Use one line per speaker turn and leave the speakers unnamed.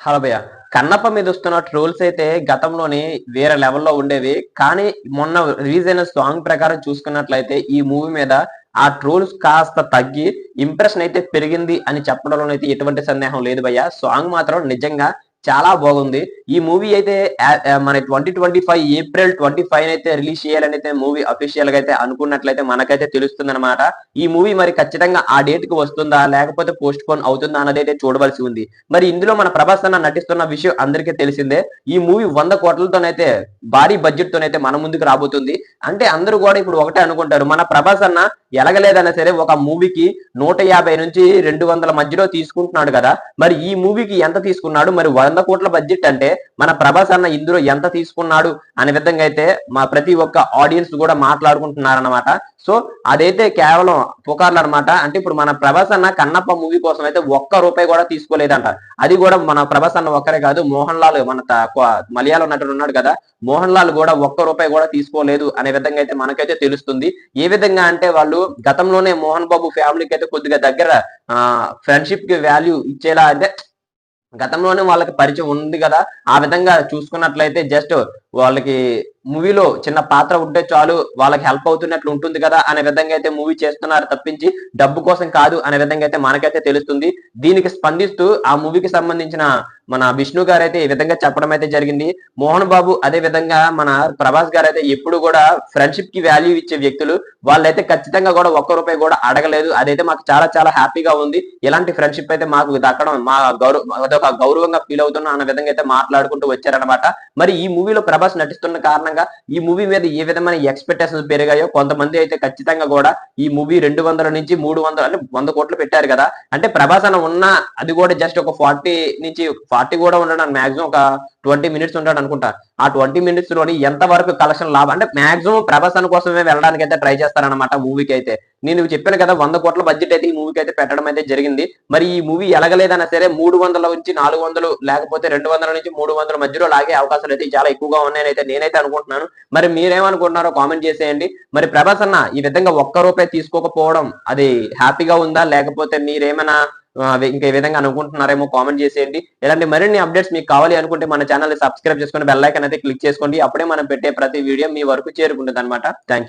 Hello భయ్య. కన్నప్ప మీద వస్తున్న ట్రోల్స్ అయితే గతంలోనే వేరే లెవెల్‌లో ఉండేవి. కానీ మొన్న రిలీజ్ అయిన సాంగ్ ప్రకారం చూసుకున్నట్లయితే ఈ మూవీ మీద ఆ ట్రోల్స్ కాస్త తగ్గి ఇంప్రెషన్ అయితే పెరిగింది అని చెప్పడంలోనైతే ఎటువంటి సందేహం లేదు భయ్య. సాంగ్ మాత్రం నిజంగా చాలా బాగుంది. ఈ మూవీ అయితే మన 2025 ఏప్రిల్ 25 అయితే రిలీజ్ చేయాలనైతే మూవీ అఫీషియల్‌గా అయితే అనుకున్నట్లయితే మనకైతే తెలుస్తుందన్నమాట. ఈ మూవీ మరి ఖచ్చితంగా ఆ డేట్‌కి వస్తుందా? లేకపోతే పోస్ట్‌పోన్ అవుతుందా? అన్నదైతే చూడవలసి ఉంది. మరి ఇందులో మన ప్రభాస్ అన్న నటిస్తున్న విషయం అందరికీ తెలిసిందే. ఈ మూవీ 100 కోట్లతోనైతే భారీ బడ్జెట్‌తోనైతే మన ముందుకు రాబోతుంది. అంటే అందరూ గూడా ఇప్పుడు ఒకటే అనుకుంటారు. మన ప్రభాస్ అన్న ఎలాగలేదన్నా సరే ఒక మూవీకి 150 నుంచి 200 మధ్యలో తీసుకుంటున్నాడు కదా! మరి ఈ మూవీకి ఎంత తీసుకున్నాడు? మరి 100 కోట్ల బడ్జెట్ అంటే మన ప్రభాస్ అన్న ఇందులో ఎంత తీసుకున్నాడు అనే విధంగా అయితే మా ప్రతి ఒక్క ఆడియన్స్ కూడా మాట్లాడుకుంటున్నారన్నమాట. సో అదైతే కేవలం పుకార్లన్నమాట. అంటే ఇప్పుడు మన ప్రభాస్ అన్న కన్నప్ప మూవీ కోసం అయితే ఒక్క రూపాయి కూడా తీసుకోలేదంట. అది కూడా మన ప్రభాస్ అన్న ఒక్కరే కాదు, మోహన్ లాల్ మన మలయాళం నటుడు ఉన్నాడు కదా! మోహన్ లాల్ కూడా ఒక్క రూపాయి కూడా తీసుకోలేదు అనే విధంగా అయితే మనకైతే తెలుస్తుంది. ఏ విధంగా అంటే వాళ్ళు గతంలోనే మోహన్ బాబు ఫ్యామిలీకి అయితే కొద్దిగా దగ్గర ఫ్రెండ్‌షిప్ కి వాల్యూ ఇచ్చేలా అంటే గతంలోనే వాళ్ళకి పరిచయం ఉంది గదా! ఆ విధంగా చూసుకున్నట్లయితే జస్ట్ వాళ్ళకి మూవీలో చిన్న పాత్ర ఉంటే చాలు వాళ్ళకి హెల్ప్ అవుతున్నట్లు ఉంటుంది కదా! అనే విధంగా అయితే మూవీ చేస్తున్నారు తప్పించి డబ్బు కోసం కాదు అనే విధంగా అయితే మనకైతే తెలుస్తుంది. దీనికి స్పందిస్తూ ఆ మూవీకి సంబంధించిన మన విష్ణు గారైతే ఈ విధంగా చెప్పడం అయితే జరిగింది. మోహన్ బాబు అదే విధంగా మన ప్రభాస్ గారైతే ఎప్పుడు గూడా ఫ్రెండ్‌షిప్ కి వాల్యూ ఇచ్చే వ్యక్తులు. వాళ్ళైతే ఖచ్చితంగా గూడా ఒక్క రూపాయి గూడా అడగలేదు. అదైతే మాకు చాలా చాలా హ్యాపీగా ఉంది. ఇలాంటి ఫ్రెండ్‌షిప్ అయితే మాకు దక్కడం మా అదొక గౌరవంగా ఫీల్ అవుతున్నాం అన్న విధంగా అయితే మాట్లాడుకుంటూ వచ్చారన్నమాట. మరి ఈ మూవీలో ప్రభాస్ నటిస్తున్న కారణంగా ఈ మూవీ మీద ఏ విధమైన ఎక్స్‌పెక్టేషన్స్ పెరిగాయో కొంతమంది అయితే ఖచ్చితంగా గూడా ఈ మూవీ 200 నుంచి 300 అంటే 100 కోట్లు పెట్టారు గదా! అంటే ప్రభాస్ అన్న ఉన్న అది గూడా జస్ట్ ఒక 40 నుంచి 40 గూడా ఉండడు మాక్సిమం ఒక 20 మినిట్స్ ఉంటాడనుకుంటా. ఆ 20 మినిట్స్ లోని ఎంత వరకు కలెక్షన్ లాభం అంటే మాక్సిమం ప్రభాస్ అన్న కోసమే వెళ్ళడానికైతే ట్రై చేస్తారన్నమాట మూవీకైతే. నేను చెప్పాను కదా! 100 కోట్ల బడ్జెట్ అయితే ఈ మూవీకైతే పెట్టడం అయితే జరిగింది. మరి ఈ మూవీ ఎలాగలేదన్నా సరే 300 నుంచి 400 లేకపోతే 200 నుంచి 300 మధ్యలో లాగే అవకాశాలు అయితే చాలా ఎక్కువగా ఉన్నాయని అయితే నేనైతే అనుకుంటున్నాను. మరి మీరేమనుకుంటున్నారో కామెంట్ చేసేయండి. మరి ప్రభాస్ అన్న ఈ విధంగా ఒక్క రూపాయి తీసుకోకపోవడం అది హ్యాపీగా ఉందా? లేకపోతే మీరేమైనా ఇంకా ఈ విధంగా అనుకుంటున్నారేమో కామెంట్ చేసేయండి. ఇలాంటి మరిన్ని అప్డేట్స్ మీకు కావాలి అనుకుంటే మన ఛానెల్‌ని సబ్స్క్రైబ్ చేసుకొని బెల్ ఐకాన్ అయితే క్లిక్ చేసుకోండి. అప్పుడే మనం పెట్టే ప్రతి వీడియో మీ వరకు చేరుకుంటుందన్నమాట. Thank you.